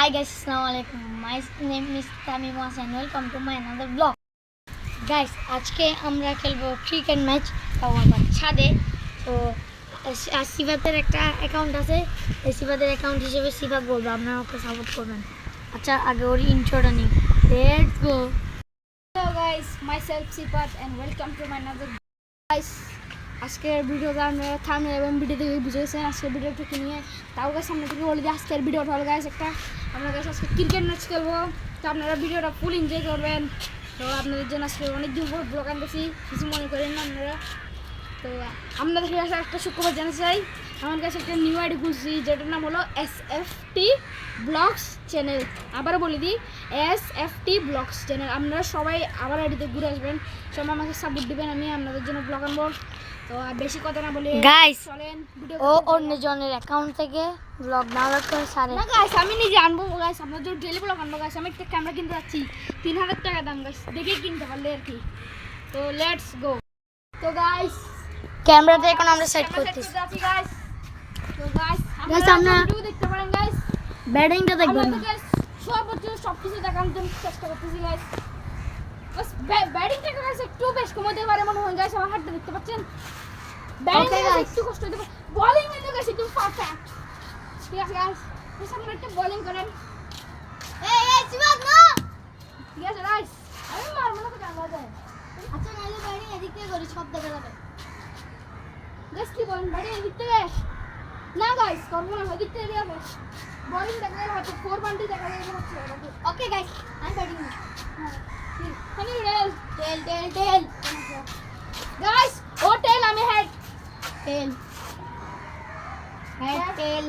Hi guys, Assalamualaikum. My name is Tamim Hassan. Welcome to my another vlog. Guys, আজকে আমরা খেলবো cricket match তাও আবার ছাদে। তো সিফাতের একটা অ্যাকাউন্ট আছে, এই সিফাতের অ্যাকাউন্ট হিসেবে সিফাত বলবো, আপনারা ওকে সাপোর্ট করবেন। আচ্ছা, আগে ওর ইন্ট্রোটা নিই। Let's go. Hello guys, myself Sifat and welcome to my another guys. আজকের ভিডিওটা আপনারা থাম্বনেল এবং ভিডিও থেকে বুঝেছেন আজকের ভিডিওটা কি নিয়ে। তাও গাইস সামনে থেকে বলে দিই আজকের ভিডিওটা হলো গাইস একটা আমরা গাইস আজকে ক্রিকেট ম্যাচ খেলবো। তো আপনারা ভিডিওটা ফুল এনজয় করবেন। তো আপনাদের জন্য আজকে অনেক দিন পর ব্লগ আনতেছি, কিছু মনে করেন না আপনারা। তো আপনাদের কাছে একটা শুক্রবার জানাতে চাই, আমার কাছে একটা নিউ আইডি খুলছি যেটার নাম হলো SFT ব্লগস চ্যানেল। আবারও বলে দিই, SFT ব্লগস চ্যানেল। আপনারা সবাই আবার আইডিতে ঘুরে আসবেন, সবাই আমাকে সাপোর্ট দিবেন, আমি আপনাদের জন্য ব্লগ আনবো। তো বেশি কথা না বলে গাইস, চলেন ভিডিও। ও অন্যজনের অ্যাকাউন্ট থেকে ব্লগ ডাউনলোড করে সারে না গাইস, আমি নিজে আনবো গাইস, আপনাদের জন্য ডেইলি ব্লগ আনবো গাইস। আমি একটা ক্যামেরা কিনতে যাচ্ছি 3000 টাকা দাম গাইস, দেখে কিনতে পারলে আর কি। তো লেটস গো। তো গাইস ক্যামেরাতে এখন আমরা সেট করতেছি। গাইস তো গাইস Guys, আমরা আমরা- ভিডিও দেখতে পারেন গাইস, ব্যাটিংটা দেখবেন না। গাইস সবকিছু দেখার জন্য চেষ্টা করতেছি গাইস। বাস ব্যাটিংটা গাইস একটু বেশ কমাতে পারে মনে হয় গাইস, আমার হাতটা দেখতে পাচ্ছেন। Batting Okay, guys guys. একটু কষ্ট হতে পারে, বোলিং এ তো গাইস একটু পারফেক্ট। ঠিক আছে গাইস, তো সামনে একটা বোলিং করেন। এই সিফাত না। ঠিক আছে গাইস, আমি মারবো না তো কেমন যায়। আচ্ছা, নাইলে ব্যাটিং এদিক থেকে করি, সব দেখা যাবে। গাইস কি বলেন, ব্যাটিং এদিক থেকে? না গাইস করবো না, ওদিক থেকে দিয়ে বস। বোলিং দেখা গেলে হয়তো 4 বান্টি দেখা গেলে হচ্ছে বাকি। ওকে গাইস, আমি ব্যাটিং নিই। হ্যাঁ আমি রেল টেল গাইস, ও টেল আমি হেড। টেল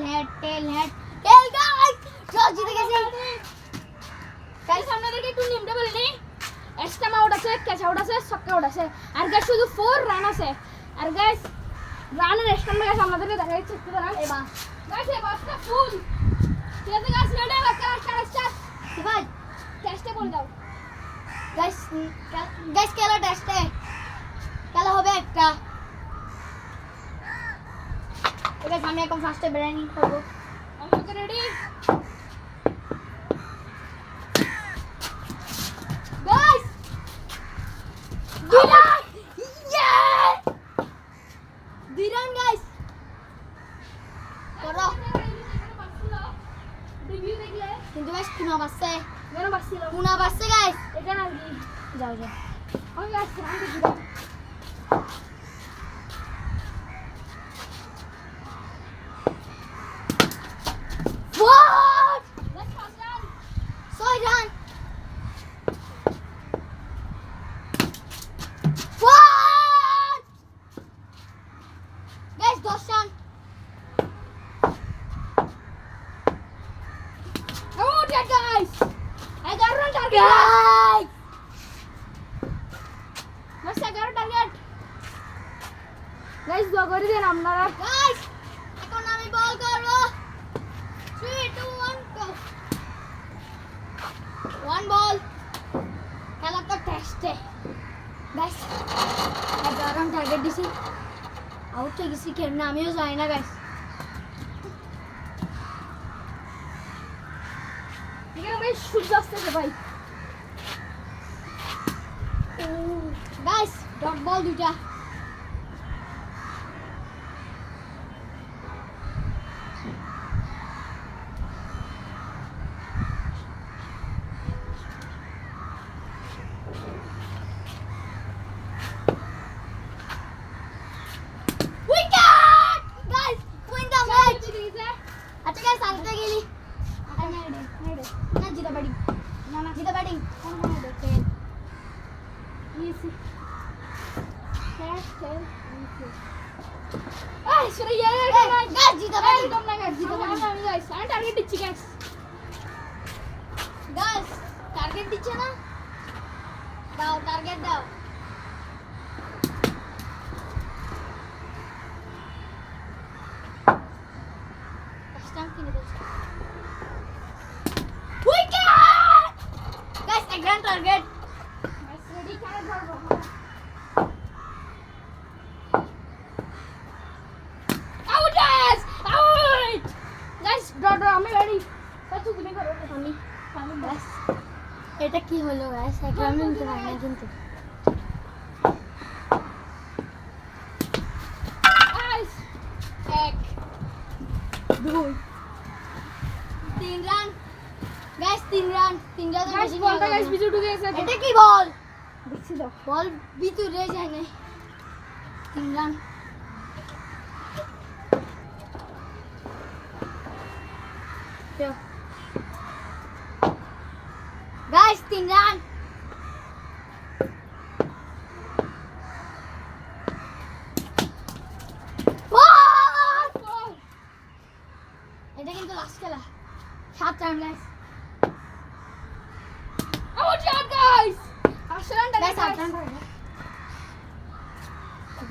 হেড টেল গাইস, চল জিতে গেছি। গাইস আপনাদেরকে একটু নিমটা বলে নেই, এক্সট্রা আউট আছে, ক্যাচ আউট আছে, ছক্কা আউট আছে, আর গাইস শুধু 4 রান আছে। আর গাইস রানের এক্সট্রা গাইস আপনাদেরকে দেখা যাচ্ছে একটু রান এবা গাইস, এই বাসটা ফুল। ঠিক আছে গাইস, রেডি বাচ্চা স্টার্ট। সিফাত টেস্টে বল দাও গাইস খেলা টেস্টে খেলা হবে একটা। এবার আমি এখন ফার্স্টে ব্যাটিং করব। আমাকে রেডি গাইস। দুই রান, দুই রান গাইস। করো। রিভিউ দেখলে কিন্তু গাইস কোনা বাসছে, কেন বাসছিল কোনা বাসছে গাইস। এটা না কি যাও আমি গাইস রান দিলাম। What? Guys first run 6 run. What? Guys, 10 run. Out guys, 11 run target Guys, bus 11 target guys. দোয়া করে দেন আপনারা। guys, এখন আমি বল করব। 3 2 1 go. One ball. খেলা তো টেস্টে গাইস, 11 রান টার্গেট দিছি, আউট হয়ে গেছি কেমনে আমিও জানি না গাইস। এখানে ভাই সূর্য আসতেছে ভাই। গাইস ডট বল দুইটা। উইকেট গাইস, উইন দা ম্যাচ। আচ্ছা গাইস, আরেকটা গেলি না, জিতা ব্যাটিং না না জিতা ব্যাটিং কোন কোন দেখে ইসি খেল এই সরে গাইস জিতা ব্যাটিং একদম না গাইস, জিতে আমি গাইস আমি টার্গেট দিচ্ছি গাইস। গাইস, টার্গেট দিচ্ছে না, দাও টার্গেট দাও। স্টাম্প কিনে দাও। উইকেট গাইস, এক রান টার্গেট। গাইস রেডি খেলা ধরবো। Out guys, out guys. Dot আমি রেডি। তুমি করো আমি ব্যাস এটা কি হলো গাইস এটা আমি নিতে পারি না কিন্তু guys 1 2 3 run guys 3 run guys বলটা গাইস ভিতরে ঢুকে গেছে এটা কি বল দেখছি তো বল ভিতরে যায় না 3 রান গাইস 3 রান এটা কিন্তু লাস্ট খেলা 7 run guys out shot guys আসলে গাইস 8 রান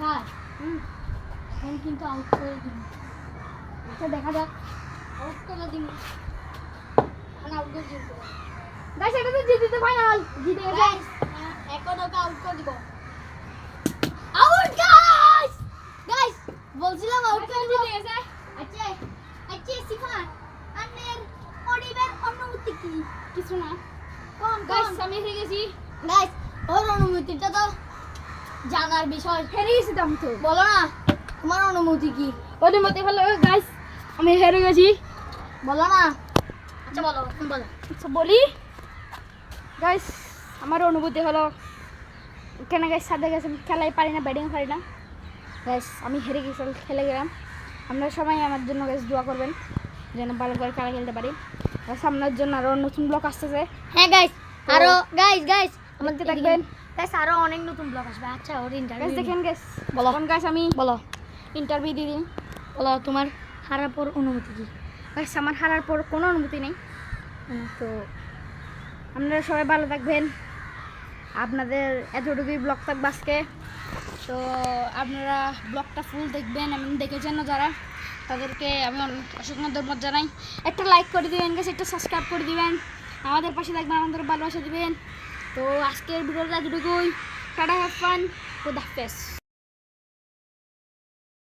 ভাই এখন কিন্তু আউট করে দিন এটা দেখা যাক আউট করে দিন মানে আউট করে দিন গাইস এটা তো জিতে ফাইনাল জিতে গেছে গাইস এখন ওকে আউট করে দিব আউট গাইস গাইস বলছিলাম আউট করে দিব জিতে গেছে আচ্ছা আচ্ছা সিফান আন্নের ওডিবের অনুমতি কি কিছু না কোন গাইস গাইস আমি হেরে গেছি গাইস ওর অনুমতিটা তো জানার বিষয় হেরে গেছি তো আমি তো বলো না তোমার অনুমতি কি ওদের মধ্যে ভালো গাইস আমি হেরে গেছি বলো না আচ্ছা বলো তুমি বলো আচ্ছা বলি গাইস আমার অনুভূতি হলো কেন গাইস সাথে গেছে খেলাই পারি না ব্যাটিং পারি না গাইস আমি হেরে গেছি খেলে গেলাম আপনারা সবাই আমার জন্য গাইস দোয়া করবেন যেন ভালো করে খেলা খেলতে পারি আর সামনের জন্য আরও নতুন ব্লগ আসতেছে হ্যাঁ গাইস আরো গাইস আমাদের দেখবেন গাইস আরো অনেক নতুন ব্লগ আসবে আচ্ছা ওর গাইস ইন্টারভিউ দেখেন গাইস বলো। কোন গাইস আমি বলো ইন্টারভিউ দিয়ে দিই বলো তোমার হারার পর অনুমতি কি গাইস আমার হারার পর কোনো অনুমতি নেই তো আপনারা সবাই ভালো থাকবেন আপনাদের এতটুকুই ব্লগ থাকবে আজকে তো আপনারা ব্লগটা ফুল দেখবেন এমন দেখেছেন না যারা তাদেরকে আমি অসংখ্য ধন্যবাদ জানাই একটা লাইক করে দিবেন গাইস একটা সাবস্ক্রাইব করে দিবেন আমাদের পাশে থাকবেন আমাদের ভালোবাসা দিবেন তো আজকের ভিডিওটা এতটুকুই টাটা হ্যাভ ফান খুদা হাফেজ